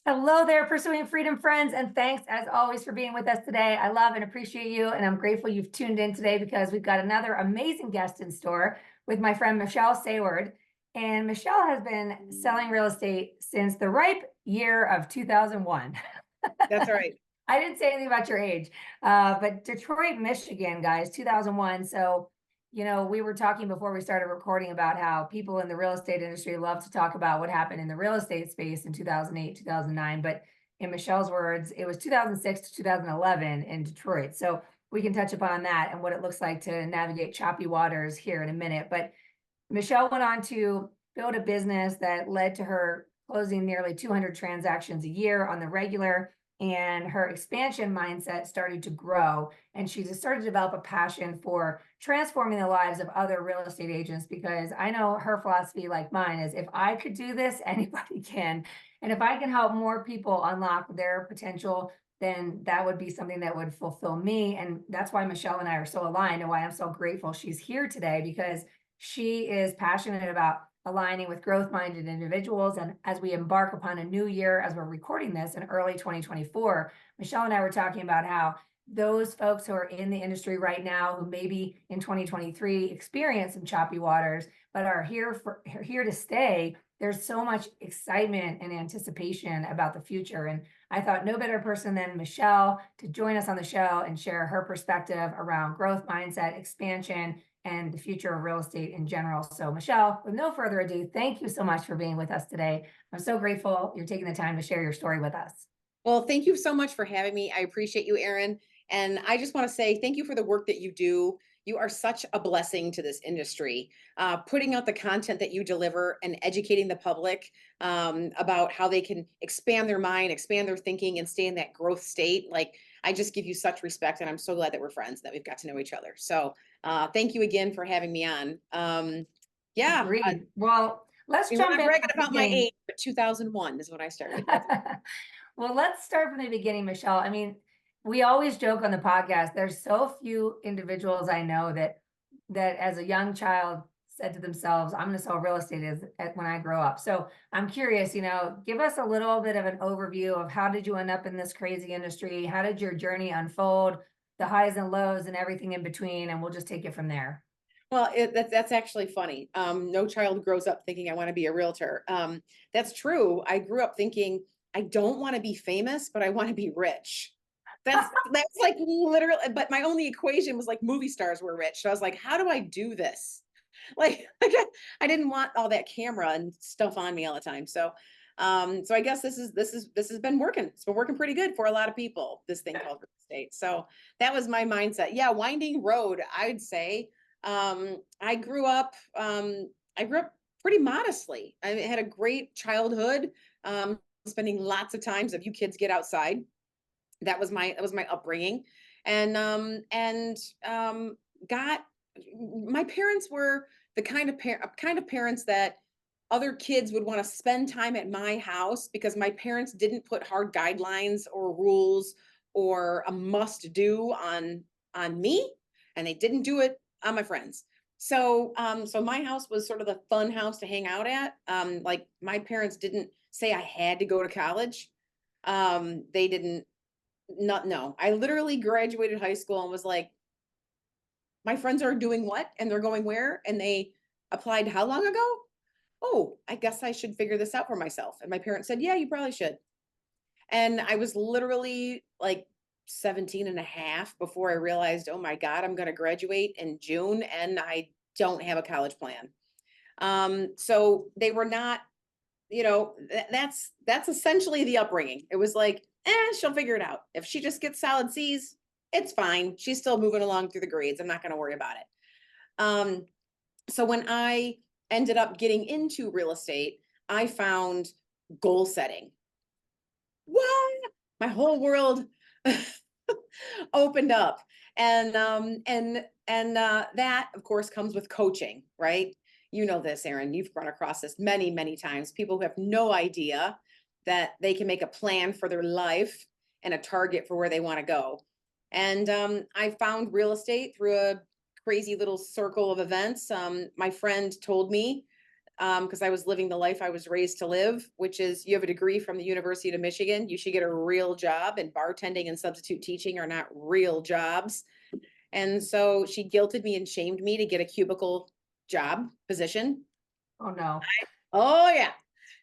Hello there, Pursuing Freedom friends, and thanks as always for being with us today. I love and appreciate you, and I'm grateful you've tuned in today because we've got another amazing guest in store with my friend Michelle Saward. And Michelle has been selling real estate since the ripe year of 2001. That's right. I didn't say anything about your age, but Detroit, Michigan, guys, 2001. So, we were talking before we started recording about how people in the real estate industry love to talk about what happened in the real estate space in 2008, 2009. But in Michelle's words, it was 2006 to 2011 in Detroit. So we can touch upon that and what it looks like to navigate choppy waters here in a minute. But Michelle went on to build a business that led to her closing nearly 200 transactions a year on the regular, and her expansion mindset started to grow, and she just started to develop a passion for transforming the lives of other real estate agents, because I know her philosophy, like mine, is if I could do this, anybody can. And if I can help more people unlock their potential, then that would be something that would fulfill me. And that's why Michelle and I are so aligned, and why I'm so grateful she's here today, because she is passionate about aligning with growth-minded individuals. And as we embark upon a new year, as we're recording this in early 2024, Michelle and I were talking about how those folks who are in the industry right now, who maybe in 2023 experience some choppy waters, but are here to stay, there's so much excitement and anticipation about the future. And I thought no better person than Michelle to join us on the show and share her perspective around growth mindset, expansion, and the future of real estate in general. So Michelle, with no further ado, thank you so much for being with us today. I'm so grateful you're taking the time to share your story with us. Well, thank you so much for having me. I appreciate you, Erin. And I just want to say thank you for the work that you do. You are such a blessing to this industry, putting out the content that you deliver and educating the public about how they can expand their mind, expand their thinking, and stay in that growth state. Like, I just give you such respect, and I'm so glad that we're friends, that we've got to know each other. So thank you again for having me on. Yeah, Agreed. Well, let's I'm jump not in bragging from the about my beginning. age, but 2001 is when I started. Well, let's start from the beginning, Michelle. I mean, we always joke on the podcast, there's so few individuals I know that as a young child said to themselves, I'm going to sell real estate when I grow up. So I'm curious, give us a little bit of an overview of how did you end up in this crazy industry? How did your journey unfold, the highs and lows and everything in between? And we'll just take it from there. Well, that's actually funny. No child grows up thinking I want to be a realtor. That's true. I grew up thinking I don't want to be famous, but I want to be rich. That's like literally. But my only equation was like movie stars were rich. So I was like, how do I do this? I didn't want all that camera and stuff on me all the time. So I guess this has been working. It's been working pretty good for a lot of people. This thing called real estate. So that was my mindset. Yeah, winding road, I'd say. I grew up. I grew up pretty modestly. I had a great childhood. Spending lots of times of you kids get outside. That was my upbringing, and got my parents were the kind of parents that other kids would want to spend time at my house because my parents didn't put hard guidelines or rules or a must do on me, and they didn't do it on my friends. So my house was sort of the fun house to hang out at. Like, my parents didn't say I had to go to college. They didn't. Not no. I literally graduated high school and was like, my friends are doing what? And they're going where? And they applied how long ago? Oh, I guess I should figure this out for myself. And my parents said, yeah, you probably should. And I was literally like 17 and a half before I realized, oh my God, I'm going to graduate in June and I don't have a college plan. So they were not, that's essentially the upbringing. It was like, she'll figure it out. If she just gets solid C's, it's fine. She's still moving along through the grades. I'm not going to worry about it. Um, so when I ended up getting into real estate, I found goal setting. What? My whole world opened up. And that of course comes with coaching, right? You know this, Erin. You've run across this many, many times. People who have no idea that they can make a plan for their life and a target for where they want to go. And I found real estate through a crazy little circle of events. My friend told me because I was living the life I was raised to live, which is you have a degree from the University of Michigan, you should get a real job, and bartending and substitute teaching are not real jobs. And so she guilted me and shamed me to get a cubicle job position. Oh no. Oh yeah.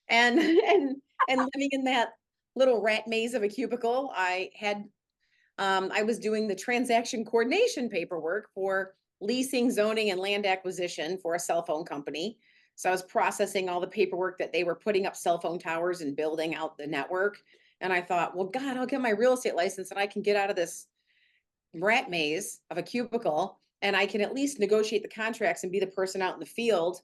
And and living in that little rat maze of a cubicle, I was doing the transaction coordination paperwork for leasing, zoning, and land acquisition for a cell phone company. So I was processing all the paperwork that they were putting up cell phone towers and building out the network. And I thought, well, God, I'll get my real estate license and I can get out of this rat maze of a cubicle and I can at least negotiate the contracts and be the person out in the field.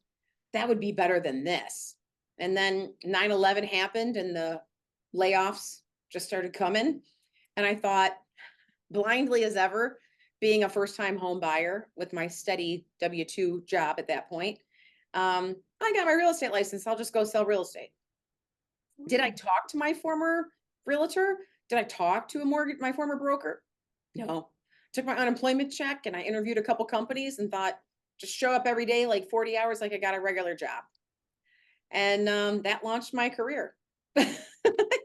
That would be better than this. And then 9/11 happened and the layoffs just started coming. And I thought, blindly as ever, being a first time home buyer with my steady W-2 job at that point, I got my real estate license. I'll just go sell real estate. Did I talk to my former realtor? Did I talk to my former broker? No. Took my unemployment check and I interviewed a couple companies and thought, just show up every day, like 40 hours, like I got a regular job. And that launched my career.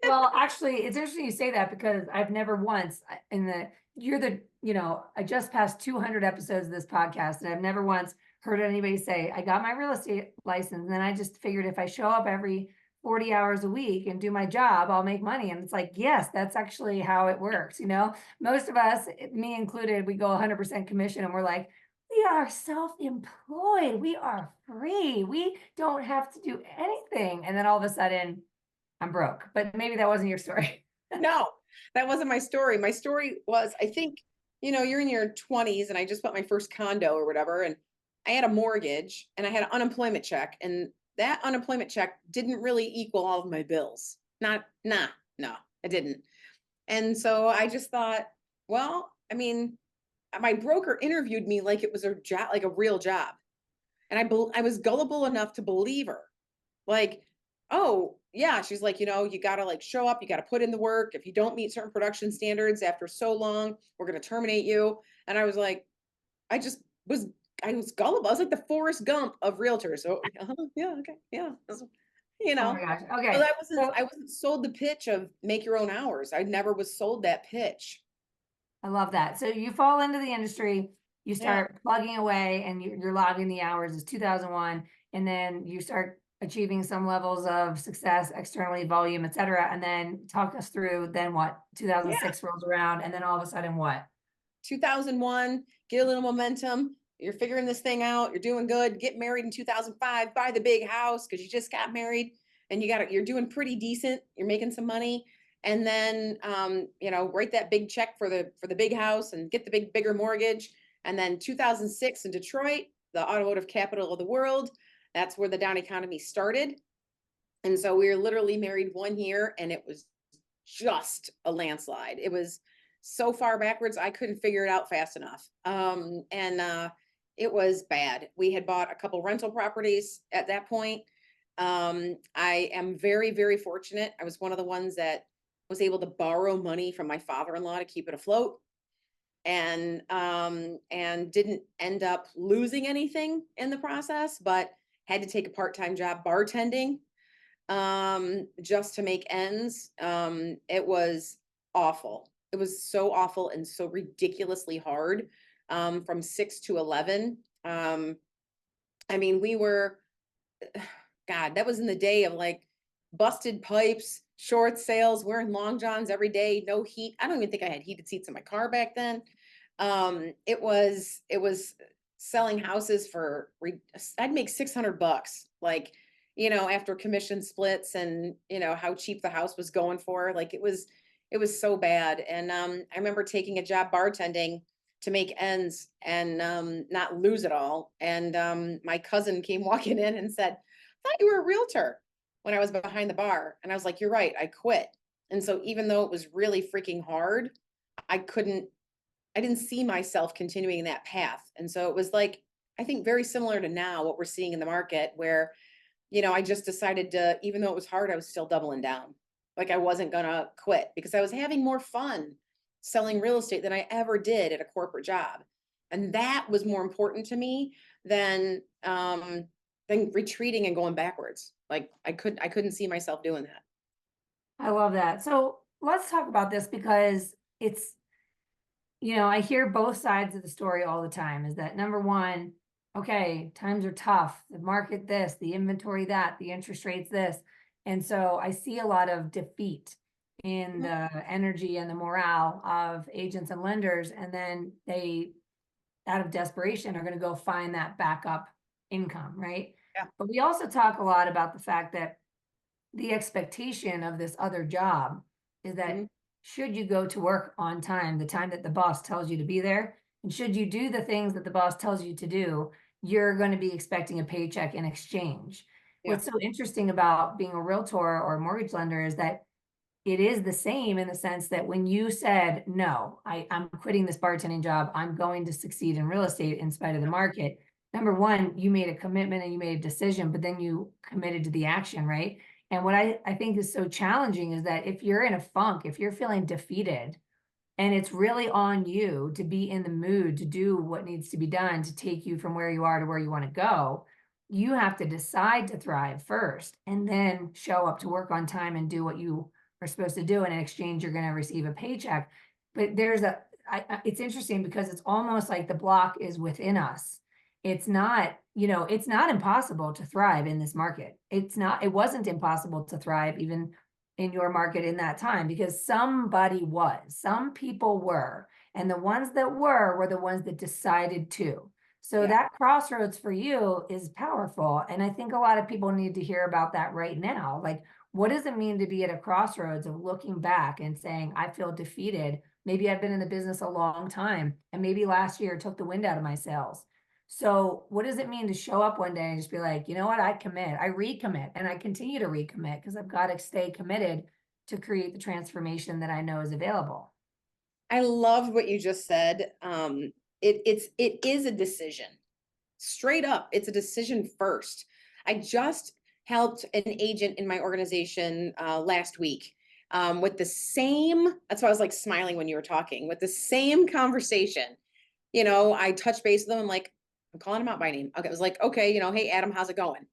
Well, actually, it's interesting you say that because I've never once I just passed 200 episodes of this podcast and I've never once heard anybody say, I got my real estate license. And then I just figured if I show up every 40 hours a week and do my job, I'll make money. And it's like, yes, that's actually how it works. Most of us, me included, we go 100% commission and we're like, we are self-employed. We are free. We don't have to do anything. And then all of a sudden, I'm broke, but maybe that wasn't your story. No, that wasn't my story. My story was, I think, you're in your 20s and I just bought my first condo or whatever. And I had a mortgage and I had an unemployment check. And that unemployment check didn't really equal all of my bills. No, it didn't. And so I just thought, well, I mean, my broker interviewed me like it was a job, like a real job. And I was gullible enough to believe her. Like, oh, yeah. She's like, you got to like show up, you got to put in the work. If you don't meet certain production standards after so long, we're going to terminate you. And I was like, I just was, I was gullible. I was like the Forrest Gump of realtors. So, yeah, okay, yeah. Oh my gosh. So Okay. I wasn't sold the pitch of make your own hours. I never was sold that pitch. I love that. So you fall into the industry, you Yeah. start plugging away and you're logging the hours. It's 2001. And then you start achieving some levels of success externally, volume, et cetera. And then talk us through then what? Yeah. 2006 rolls around. And then all of a sudden what? 2001, get a little momentum. You're figuring this thing out. You're doing good. Get married in 2005. Buy the big house because you just got married and you're doing pretty decent. You're making some money. And then, write that big check for the big house and get the bigger mortgage. And then 2006 in Detroit, the automotive capital of the world. That's where the down economy started. And so we were literally married 1 year and it was just a landslide. It was so far backwards, I couldn't figure it out fast enough. It was bad. We had bought a couple rental properties at that point. I am very, very fortunate. I was one of the ones that was able to borrow money from my father-in-law to keep it afloat and didn't end up losing anything in the process, but had to take a part-time job bartending just to make ends. It was awful. It was so awful and so ridiculously hard from 6 to 11. I mean, we were, God, that was in the day of like busted pipes, short sales, wearing long johns every day, no heat. I don't even think I had heated seats in my car back then. It was selling houses for, I'd make $600, like, after commission splits and, how cheap the house was going for. Like it was so bad. And I remember taking a job bartending to make ends and not lose it all. And my cousin came walking in and said, I thought you were a realtor when I was behind the bar. And I was like, you're right, I quit. And so even though it was really freaking hard, I didn't see myself continuing that path. And so it was like, I think very similar to now what we're seeing in the market where, I just decided to, even though it was hard, I was still doubling down. Like I wasn't gonna quit because I was having more fun selling real estate than I ever did at a corporate job. And that was more important to me than then retreating and going backwards. Like I couldn't see myself doing that. I love that. So let's talk about this because it's, I hear both sides of the story all the time is that number one, okay, times are tough, the market this, the inventory that, the interest rates this. And so I see a lot of defeat in Mhm. the energy and the morale of agents and lenders. And then they, out of desperation, are going to go find that backup income, right? Yeah. But we also talk a lot about the fact that the expectation of this other job is that Mhm. should you go to work on time, the time that the boss tells you to be there, and should you do the things that the boss tells you to do, you're going to be expecting a paycheck in exchange. Yeah. What's so interesting about being a realtor or a mortgage lender is that it is the same in the sense that when you said, no, I'm quitting this bartending job, I'm going to succeed in real estate in spite of the market. Number one, you made a commitment and you made a decision, but then you committed to the action, right? And what I think is so challenging is that if you're in a funk, if you're feeling defeated, and it's really on you to be in the mood to do what needs to be done to take you from where you are to where you want to go. You have to decide to thrive first and then show up to work on time and do what you are supposed to do. And in exchange, you're going to receive a paycheck. But it's interesting because it's almost like the block is within us. It's not impossible to thrive in this market. It wasn't impossible to thrive even in your market in that time because some people were, and the ones that were the ones that decided to. So Yeah. that crossroads for you is powerful. And I think a lot of people need to hear about that right now. Like, what does it mean to be at a crossroads of looking back and saying, I feel defeated? Maybe I've been in the business a long time, and maybe last year took the wind out of my sails. So what does it mean to show up one day and just be like, you know what, I recommit, and I continue to recommit because I've got to stay committed to create the transformation that I know is available. I love what you just said. It is a decision. Straight up, it's a decision first. I just helped an agent in my organization last week with the same, that's why I was like smiling when you were talking, with the same conversation. I touched base with them. I'm like, I'm calling him out by name. Okay, I was like, okay, hey Adam, how's it going?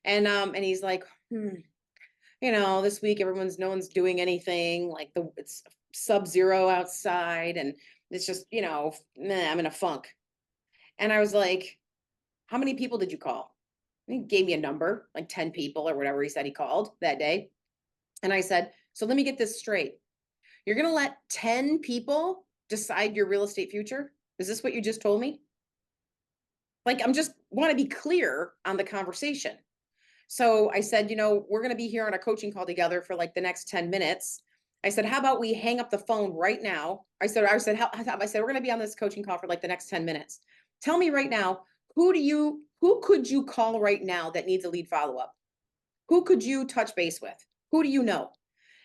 And he's like, this week no one's doing anything. Like it's sub-zero outside, and it's just, meh, I'm in a funk. And I was like, how many people did you call? And he gave me a number, like 10 people or whatever he said he called that day. And I said, so let me get this straight. You're going to let 10 people decide your real estate future? Is this what you just told me? Like, I'm just want to be clear on the conversation. So I said, we're going to be here on a coaching call together for like the next 10 minutes. I said, how about we hang up the phone right now? I said, we're going to be on this coaching call for like the next 10 minutes. Tell me right now, who could you call right now that needs a lead follow-up? Who could you touch base with? Who do you know?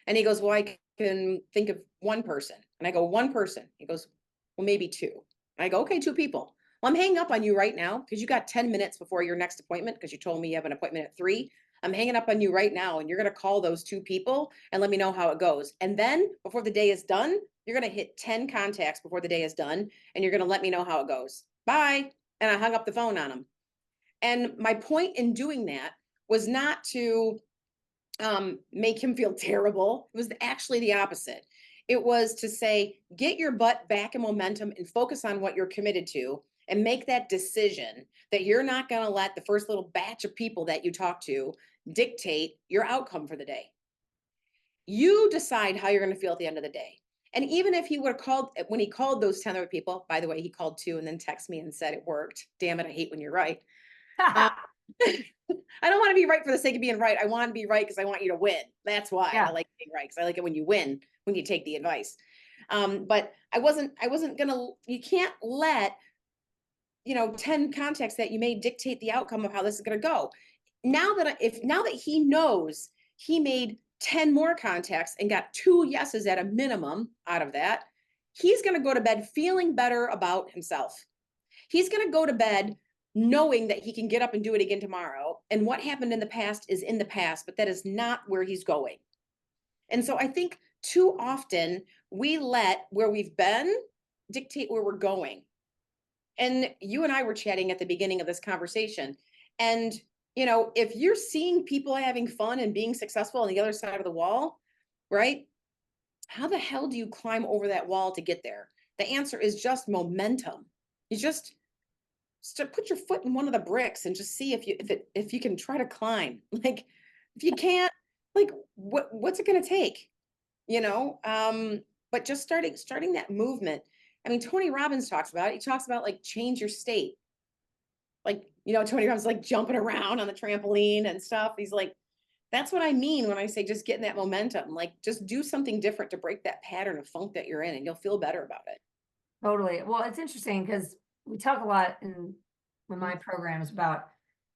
And he goes, well, I can think of one person. And I go, one person. He goes, well, maybe two. And I go, okay, two people. Well, I'm hanging up on you right now because you got 10 minutes before your next appointment because you told me you have an appointment at 3. I'm hanging up on you right now, and you're going to call those two people and let me know how it goes. And then before the day is done, you're going to hit 10 contacts before the day is done, and you're going to let me know how it goes. Bye. And I hung up the phone on him. And my point in doing that was not to make him feel terrible. It was actually the opposite. It was to say, get your butt back in momentum and focus on what you're committed to and make that decision that you're not going to let the first little batch of people that you talk to dictate your outcome for the day. You decide how you're going to feel at the end of the day. And even if he would have called, when he called those 10 other people, by the way, he called 2 and then texted me and said it worked. Damn it, I hate when you're right. Uh, I don't want to be right for the sake of being right. I want to be right because I want you to win. That's why I Yeah. like being right, because I like it when you win, when you take the advice. But I wasn't gonna, you can't let, 10 contacts that you made dictate the outcome of how this is gonna go. Now that he knows he made 10 more contacts and got 2 yeses at a minimum out of that, he's gonna go to bed feeling better about himself. He's going to go to bed knowing that he can get up and do it again tomorrow. And what happened in the past is in the past, but that is not where he's going. And so I think too often we let where we've been dictate where we're going. And you and I were chatting at the beginning of this conversation. And if you're seeing people having fun and being successful on the other side of the wall, right? How the hell do you climb over that wall to get there? The answer is just momentum. You just put your foot in one of the bricks and just see if you can try to climb. Like if you can't, like what's it going to take? You know, but just starting that movement. I mean, Tony Robbins talks about it. He talks about like change your state. Like, Tony Robbins like jumping around on the trampoline and stuff. He's like, that's what I mean when I say just getting that momentum. Like just do something different to break that pattern of funk that you're in and you'll feel better about it. Totally. Well, it's interesting because we talk a lot in my programs about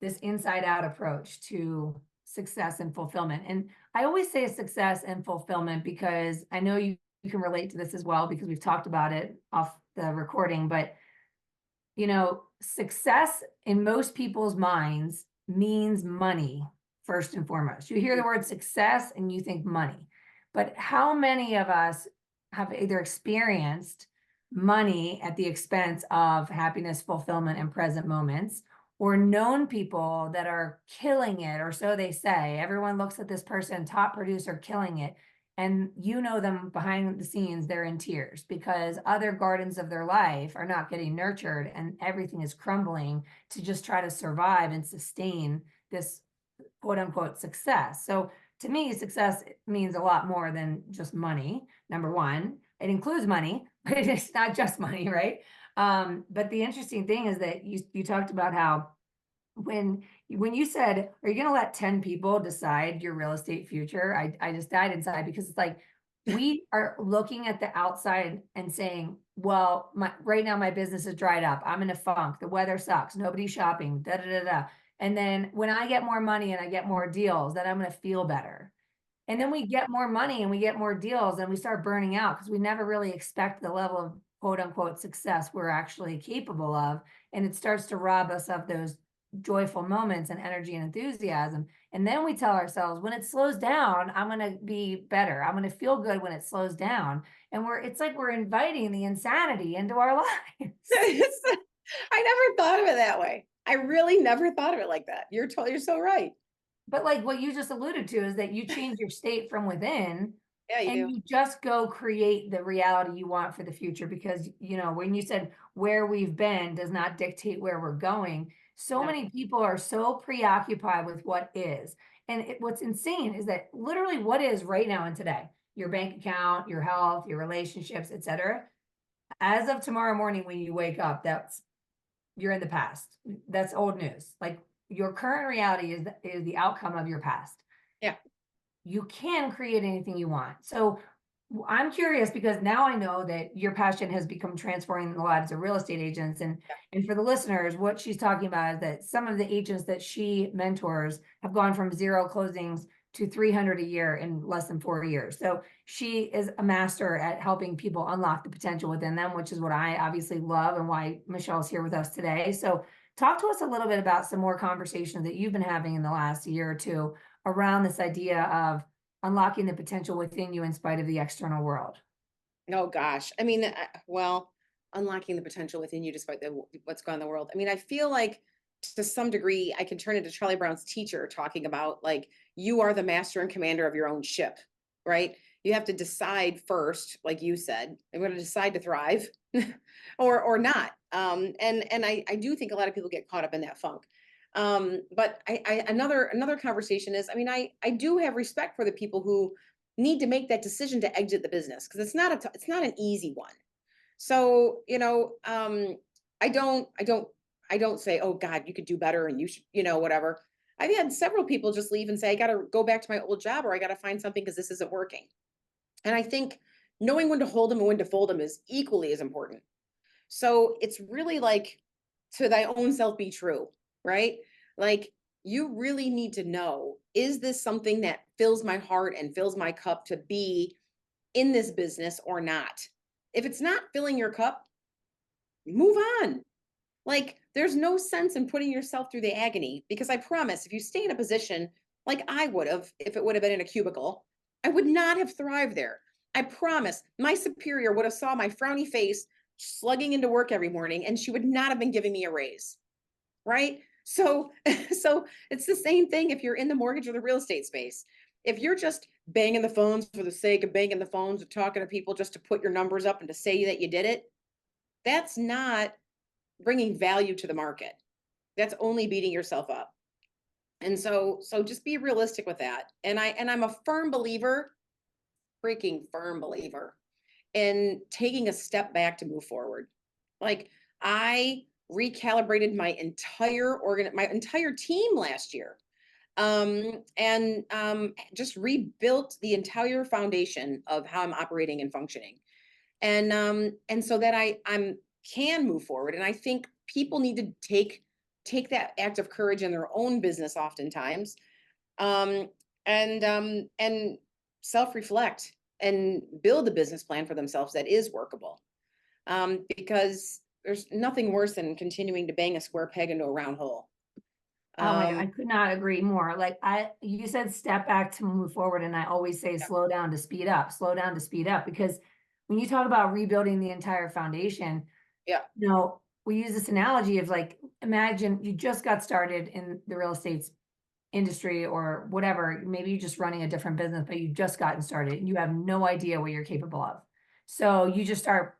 this inside out approach to success and fulfillment. And I always say success and fulfillment because I know you can relate to this as well because we've talked about it off the recording, but success in most people's minds means money first and foremost. You hear the word success and you think money, but how many of us have either experienced money at the expense of happiness, fulfillment, and present moments, or known people that are killing it, or so they say? Everyone looks at this person, top producer, killing it, and them behind the scenes, they're in tears because other gardens of their life are not getting nurtured and everything is crumbling to just try to survive and sustain this quote unquote success. So to me, success means a lot more than just money. Number one, it includes money, but it's not just money, right? But the interesting thing is that you talked about how when you said, are you going to let 10 people decide your real estate future? I just died inside because it's like, we are looking at the outside and saying, well, right now my business is dried up. I'm in a funk. The weather sucks. Nobody's shopping, da, da, da, da. And then when I get more money and I get more deals, then I'm going to feel better. And then we get more money and we get more deals and we start burning out because we never really expect the level of quote unquote success we're actually capable of. And it starts to rob us of those joyful moments and energy and enthusiasm. And then we tell ourselves when it slows down, I'm going to be better. I'm going to feel good when it slows down. And it's like we're inviting the insanity into our lives. I never thought of it that way. I really never thought of it like that. You're so right. But like what you just alluded to is that you change your state from within. Yeah, you and do. you just go create the reality you want for the future because when you said where we've been does not dictate where we're going, so many people are so preoccupied with what is. And what's insane is that literally what is right now and today, your bank account, your health, your relationships, etc., as of tomorrow morning when you wake up, you're in the past. That's old news. Like your current reality is the outcome of your past. Yeah. You can create anything you want. So I'm curious because now I know that your passion has become transforming the lives of real estate agents. And for the listeners, what she's talking about is that some of the agents that she mentors have gone from 0 closings to 300 a year in less than 4 years. So she is a master at helping people unlock the potential within them, which is what I obviously love and why Michelle's here with us today. So talk to us a little bit about some more conversations that you've been having in the last year or two around this idea of unlocking the potential within you in spite of the external world. Oh gosh. I mean, well, unlocking the potential within you despite what's going on in the world. I mean, I feel like to some degree I can turn into Charlie Brown's teacher talking about like you are the master and commander of your own ship, right? You have to decide first, like you said, I'm going to decide to thrive or not. And I do think a lot of people get caught up in that funk. But another conversation is, I mean, I do have respect for the people who need to make that decision to exit the business because it's not an easy one. So, I don't say, oh God, you could do better and you should, whatever. I've had several people just leave and say, I got to go back to my old job or I got to find something because this isn't working. And I think knowing when to hold them and when to fold them is equally as important. So it's really like to thy own self be true, right? Like you really need to know, is this something that fills my heart and fills my cup to be in this business or not? If it's not filling your cup, move on. Like there's no sense in putting yourself through the agony because I promise if you stay in a position like I would have, if it would have been in a cubicle, I would not have thrived there. I promise my superior would have saw my frowny face slugging into work every morning and she would not have been giving me a raise. Right? So, so it's the same thing if you're in the mortgage or the real estate space. If you're just banging the phones for the sake of banging the phones or talking to people just to put your numbers up and to say that you did it, that's not bringing value to the market. That's only beating yourself up. And so just be realistic with that. And I'm a firm believer, freaking firm believer in taking a step back to move forward. Like I recalibrated my entire team last year. And just rebuilt the entire foundation of how I'm operating and functioning. And so that I'm can move forward. And I think people need to take that act of courage in their own business oftentimes, um, and self-reflect and build a business plan for themselves that is workable. Because there's nothing worse than continuing to bang a square peg into a round hole. Oh my God, Um, I could not agree more. Like you said, step back to move forward. And I always say, yeah, slow down to speed up, slow down to speed up. Because when you talk about rebuilding the entire foundation, yeah, we use this analogy of like, imagine you just got started in the real estate industry or whatever. Maybe you're just running a different business, but you just gotten started and you have no idea what you're capable of. So you just start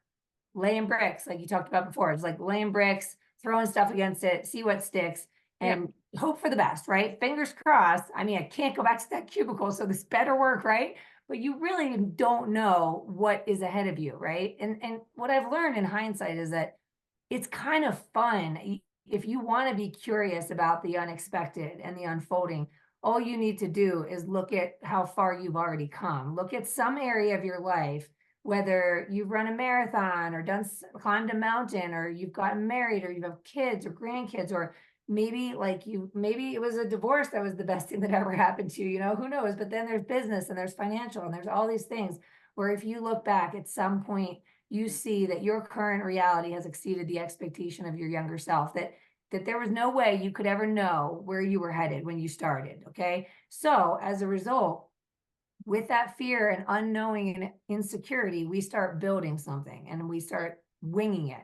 laying bricks, like you talked about before. It's like laying bricks, throwing stuff against it, see what sticks, yeah, and hope for the best, right? Fingers crossed. I mean, I can't go back to that cubicle, so this better work, right? But you really don't know what is ahead of you, right? And what I've learned in hindsight is that it's kind of fun. If you want to be curious about the unexpected and the unfolding, all you need to do is look at how far you've already come. Look at some area of your life, whether you've run a marathon or climbed a mountain, or you've gotten married, or you have kids or grandkids, or maybe it was a divorce that was the best thing that ever happened to you, who knows? But then there's business and there's financial and there's all these things where if you look back at some point, you see that your current reality has exceeded the expectation of your younger self, that there was no way you could ever know where you were headed when you started. Okay. So as a result, with that fear and unknowing and insecurity, we start building something and we start winging it.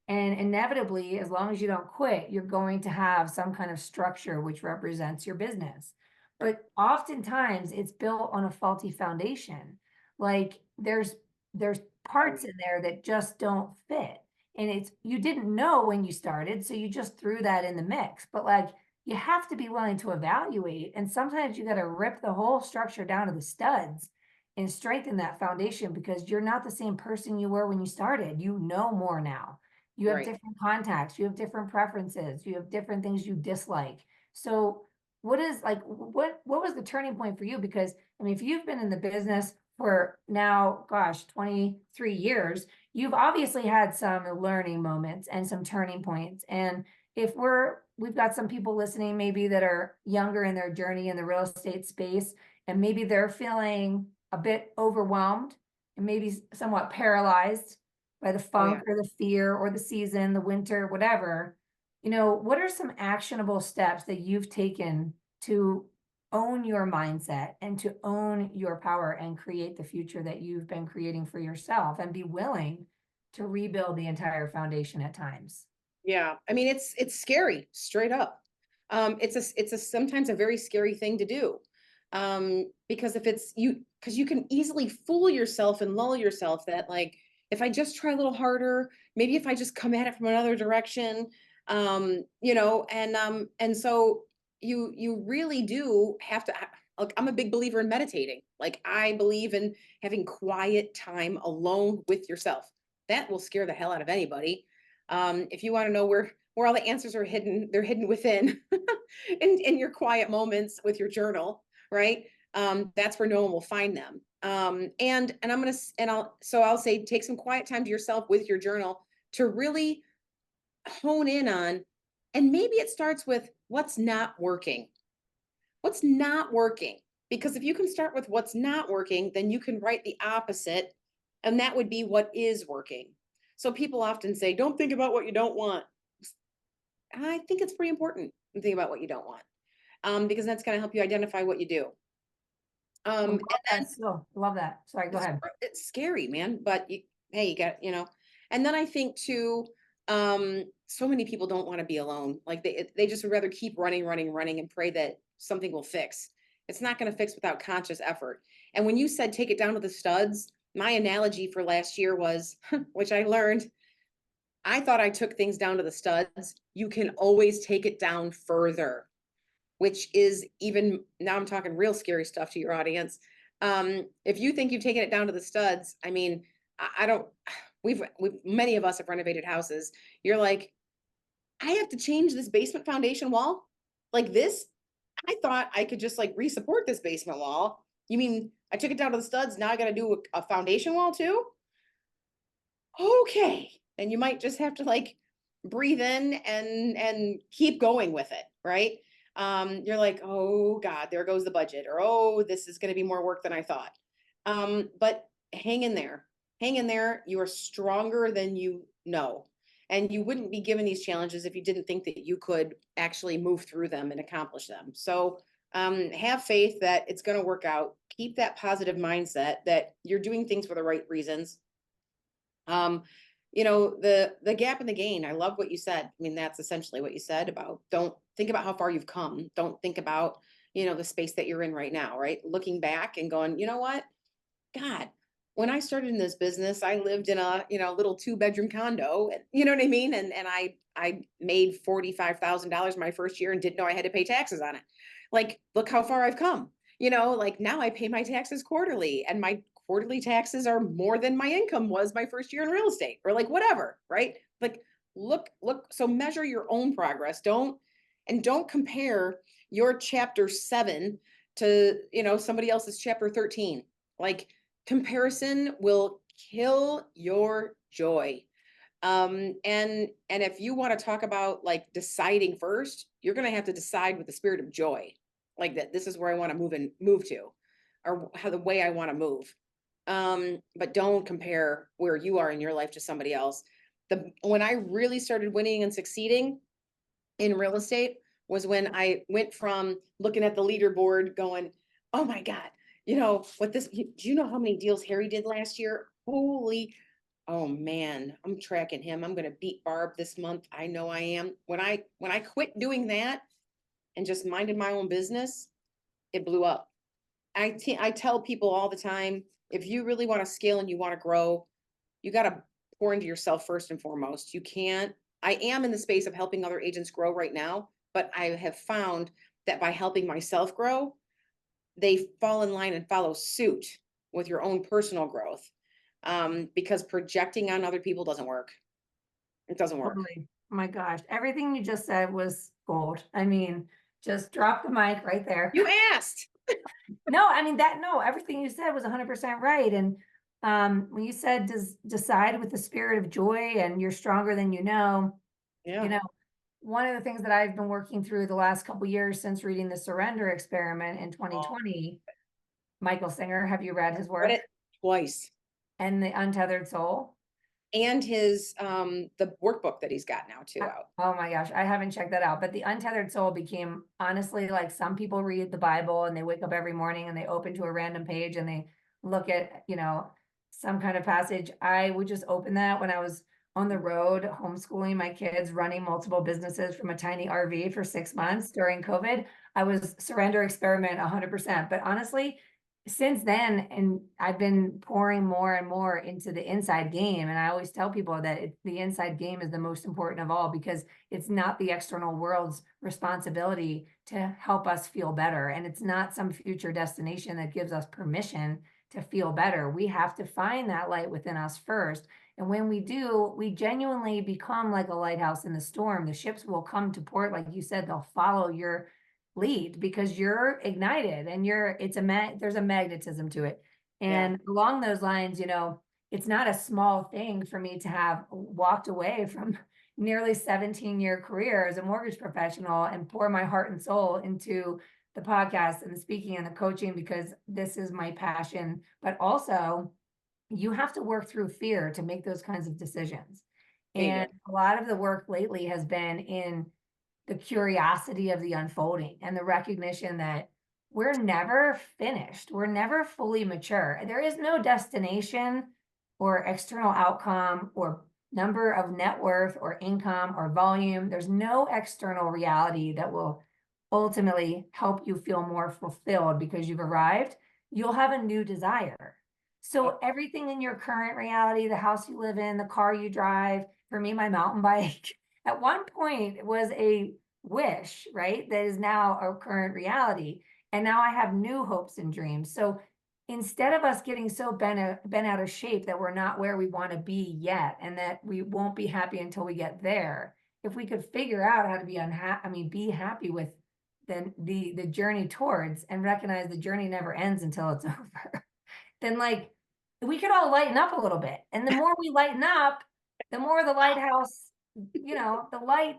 And inevitably, as long as you don't quit, you're going to have some kind of structure which represents your business. right, But oftentimes it's built on a faulty foundation. Like there's oh, parts in there that just don't fit. And it's you didn't know when you started, so you just threw that in the mix. But like you have to be willing to evaluate. And sometimes you got to rip the whole structure down to the studs and strengthen that foundation because you're not the same person you were when you started. You know more now. You have right, different contacts, you have different preferences, you have different things you dislike. So what was the turning point for you? Because I mean, if you've been in the business for now, gosh, 23 years, you've obviously had some learning moments and some turning points. And if we've got some people listening maybe that are younger in their journey in the real estate space, and maybe they're feeling a bit overwhelmed and maybe somewhat paralyzed by the oh yeah. funk or the fear or the season, the winter, whatever, what are some actionable steps that you've taken to own your mindset and to own your power and create the future that you've been creating for yourself and be willing to rebuild the entire foundation at times? Yeah, I mean, it's scary, straight up. It's a sometimes a very scary thing to do. Because if it's you, because you can easily fool yourself and lull yourself that like, if I just try a little harder, maybe if I just come at it from another direction, and so you really do have to. Like, I'm a big believer in meditating. Like, I believe in having quiet time alone with yourself. That will scare the hell out of anybody. If you want to know where all the answers are hidden, they're hidden within in your quiet moments with your journal, right? That's where no one will find them. And I'm gonna and I'll say take some quiet time to yourself with your journal to really hone in on, and maybe it starts with what's not working. What's not working? Because if you can start with what's not working, then you can write the opposite, and that would be what is working. So people often say, don't think about what you don't want. I think it's pretty important to think about what you don't want, because that's going to help you identify what you do. I love And then that. So love that. Sorry, go ahead. it's scary, man, but hey, you got, and then I think too, so many people don't want to be alone. Like they just would rather keep running and pray that something will fix. It's not going to fix without conscious effort. And when you said take it down to the studs, my analogy for last year was, which I learned, I thought I took things down to the studs. You can always take it down further, which is even now I'm talking real scary stuff to your audience. If you think you've taken it down to the studs, I mean, I don't, we've many of us have renovated houses. You're like, I have to change this basement foundation wall like this. I thought I could just like re-support this basement wall. You mean I took it down to the studs? Now I got to do a foundation wall too? Okay. And you might just have to like breathe in and keep going with it, right? You're like, oh God, there goes the budget, or oh, this is going to be more work than I thought. But hang in there. Hang in there. You are stronger than you know. And you wouldn't be given these challenges if you didn't think that you could actually move through them and accomplish them. So have faith that it's going to work out. Keep that positive mindset that you're doing things for the right reasons. You know, the gap and the gain. I love what you said. I mean, that's essentially what you said about don't think about how far you've come. Don't think about, you know, the space that you're in right now, right? Looking back and going, you know what? God, when I started in this business, I lived in a, you know, little 2-bedroom condo, you know what I mean? And I made $45,000 my first year and didn't know I had to pay taxes on it. Like, look how far I've come. You know, like now I pay my taxes quarterly and my quarterly taxes are more than my income was my first year in real estate or like whatever, right? Like look, so measure your own progress. Don't compare your chapter 7 to, you know, somebody else's chapter 13. Like comparison will kill your joy. And if you want to talk about like deciding first, you're going to have to decide with the spirit of joy, like that this is where I want to move to, or how the way I want to move. But don't compare where you are in your life to somebody else. When I really started winning and succeeding in real estate was when I went from looking at the leaderboard going, oh my God, you know what do you know how many deals Harry did last year? Holy, oh man, I'm tracking him. I'm going to beat Barb this month. I know I am. When I quit doing that and just minded my own business, it blew up. I tell people all the time, if you really want to scale and you want to grow, you got to pour into yourself first and foremost. You can't, I am in the space of helping other agents grow right now, but I have found that by helping myself grow, they fall in line and follow suit with your own personal growth. Because projecting on other people doesn't work. It doesn't work. Totally. Oh my gosh, everything you just said was gold. I mean, just drop the mic right there. You asked. No, I mean no, everything you said was 100% right. And when you said decide with the spirit of joy and you're stronger than you know, Yeah. one of the things that I've been working through the last couple of years since reading the Surrender Experiment in 2020, Michael Singer, have you read his Read work? it twice. And The Untethered Soul? And his the workbook that he's got now too out. Oh my gosh, I haven't checked that out. But The Untethered Soul became honestly like some people read the Bible and they wake up every morning and they open to a random page and they look at, some kind of passage. I would just open that when I was on the road homeschooling my kids, running multiple businesses from a tiny RV for 6 months during COVID. I was Surrender Experiment 100%. But honestly, since then, and I've been pouring more and more into the inside game. And I always tell people that the inside game is the most important of all, because it's not the external world's responsibility to help us feel better. And it's not some future destination that gives us permission to feel better. We have to find that light within us first. And when we do, we genuinely become like a lighthouse in the storm. The ships will come to port. Like you said, they'll follow your lead because you're ignited and there's a magnetism to it. And along those lines, it's not a small thing for me to have walked away from nearly 17-year career as a mortgage professional and pour my heart and soul into the podcast and the speaking and the coaching, because this is my passion. But also, you have to work through fear to make those kinds of decisions. And a lot of the work lately has been in the curiosity of the unfolding and the recognition that we're never finished. We're never fully mature. There is no destination or external outcome or number of net worth or income or volume. There's no external reality that will ultimately help you feel more fulfilled because you've arrived. You'll have a new desire. So everything in your current reality, the house you live in, the car you drive, for me, my mountain bike, at one point was a wish, right? That is now a current reality. And now I have new hopes and dreams. So instead of us getting so bent out of shape that we're not where we want to be yet, and that we won't be happy until we get there, if we could figure out how to be be happy with the journey towards, and recognize the journey never ends until it's over, then like we could all lighten up a little bit. And the more we lighten up, the more the lighthouse, the light,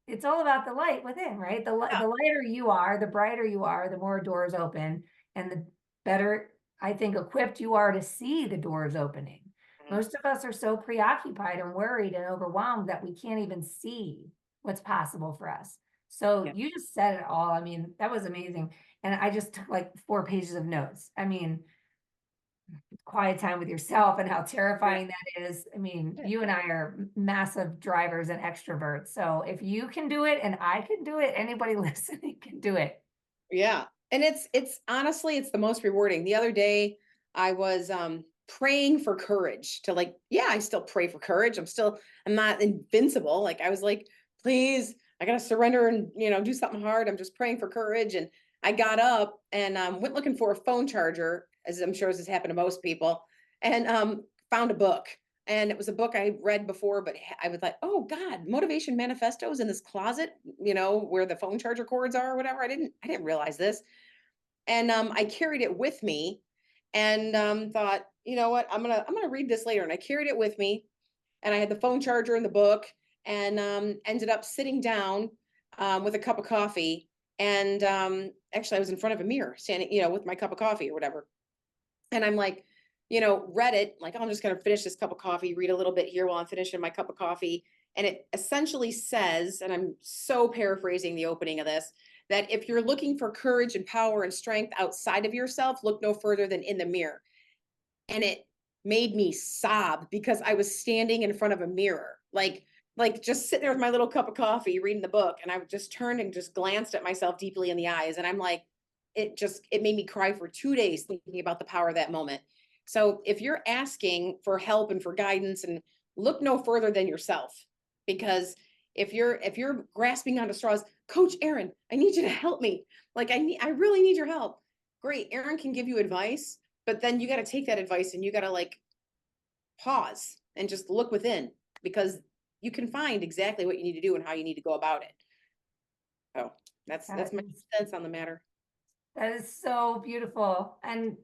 it's all about the light within, right? The lighter you are, the brighter you are, the more doors open, and the better, I think, equipped you are to see the doors opening. Most of us are so preoccupied and worried and overwhelmed that we can't even see what's possible for us. So you just said it all. I mean, that was amazing. And I just took like 4 pages of notes. I mean, quiet time with yourself and how terrifying that is. I mean, you and I are massive drivers and extroverts. So if you can do it and I can do it, anybody listening can do it. Yeah. And it's honestly, it's the most rewarding. The other day I was praying for courage to like, yeah, I still pray for courage. I'm not invincible. Like I was like, please, I gotta surrender and do something hard. I'm just praying for courage. And I got up and went looking for a phone charger, as I'm sure this has happened to most people, and found a book. And it was a book I read before, but I was like, oh God, motivation manifestos in this closet, where the phone charger cords are or whatever. I didn't realize this. And I carried it with me and thought, you know what, I'm gonna read this later. And I carried it with me, and I had the phone charger and the book, and ended up sitting down with a cup of coffee. And actually, I was in front of a mirror, standing, with my cup of coffee or whatever. And I'm like, read it, like, oh, I'm just going to finish this cup of coffee, read a little bit here while I'm finishing my cup of coffee. And it essentially says, and I'm so paraphrasing the opening of this, that if you're looking for courage and power and strength outside of yourself, look no further than in the mirror. And it made me sob because I was standing in front of a mirror, like just sitting there with my little cup of coffee, reading the book. And I just turned and just glanced at myself deeply in the eyes. And I'm like, it made me cry for 2 days thinking about the power of that moment. So if you're asking for help and for guidance, and look no further than yourself, because if you're grasping onto straws, Coach Aaron, I need you to help me. Like I really need your help. Great. Aaron can give you advice, but then you got to take that advice and you got to like pause and just look within, because you can find exactly what you need to do and how you need to go about it. So that's my sense on the matter. That is so beautiful. And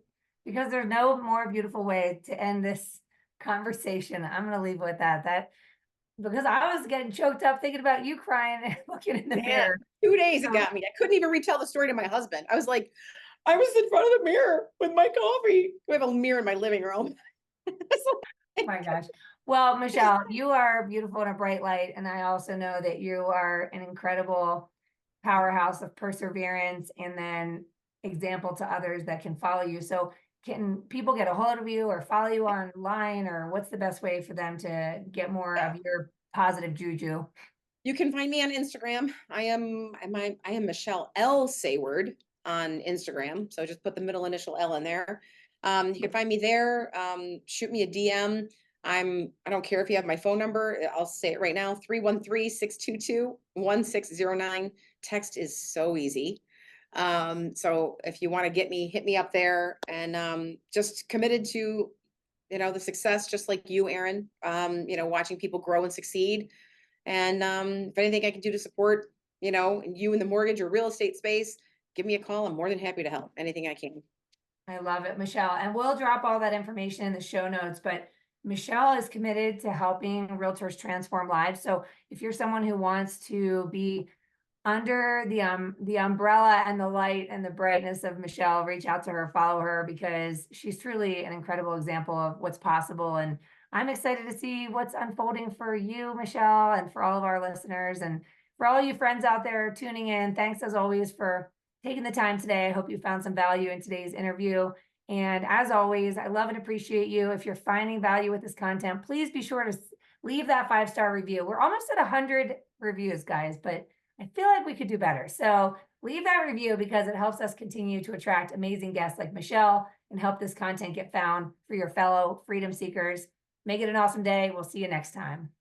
because there's no more beautiful way to end this conversation, I'm going to leave with that. Because I was getting choked up thinking about you crying and looking in the mirror. 2 days it got me. I couldn't even retell the story to my husband. I was like, I was in front of the mirror with my coffee. We have a mirror in my living room. Oh my gosh. Well, Michelle, you are beautiful and a bright light. And I also know that you are an incredible powerhouse of perseverance, and then example to others that can follow you. So can people get a hold of you or follow you online, or what's the best way for them to get more of your positive juju? You can find me on Instagram. I am Michelle L. Saward on Instagram. So just put the middle initial L in there. You can find me there. Shoot me a DM. I don't care if you have my phone number. I'll say it right now, 313-622-1609. Text is so easy. So if you want to get me, hit me up there, and just committed to, the success, just like you, Aaron, watching people grow and succeed. And if anything I can do to support, you in the mortgage or real estate space, give me a call. I'm more than happy to help. Anything I can. I love it, Michelle. And we'll drop all that information in the show notes, but Michelle is committed to helping realtors transform lives. So if you're someone who wants to be under the umbrella and the light and the brightness of Michelle, reach out to her, follow her, because she's truly an incredible example of what's possible. And I'm excited to see what's unfolding for you, Michelle, and for all of our listeners, and for all you friends out there tuning in. Thanks as always for taking the time today. I hope you found some value in today's interview. And as always, I love and appreciate you. If you're finding value with this content, please be sure to leave that 5-star review. We're almost at 100 reviews, guys, but I feel like we could do better. So leave that review because it helps us continue to attract amazing guests like Michelle and help this content get found for your fellow freedom seekers. Make it an awesome day. We'll see you next time.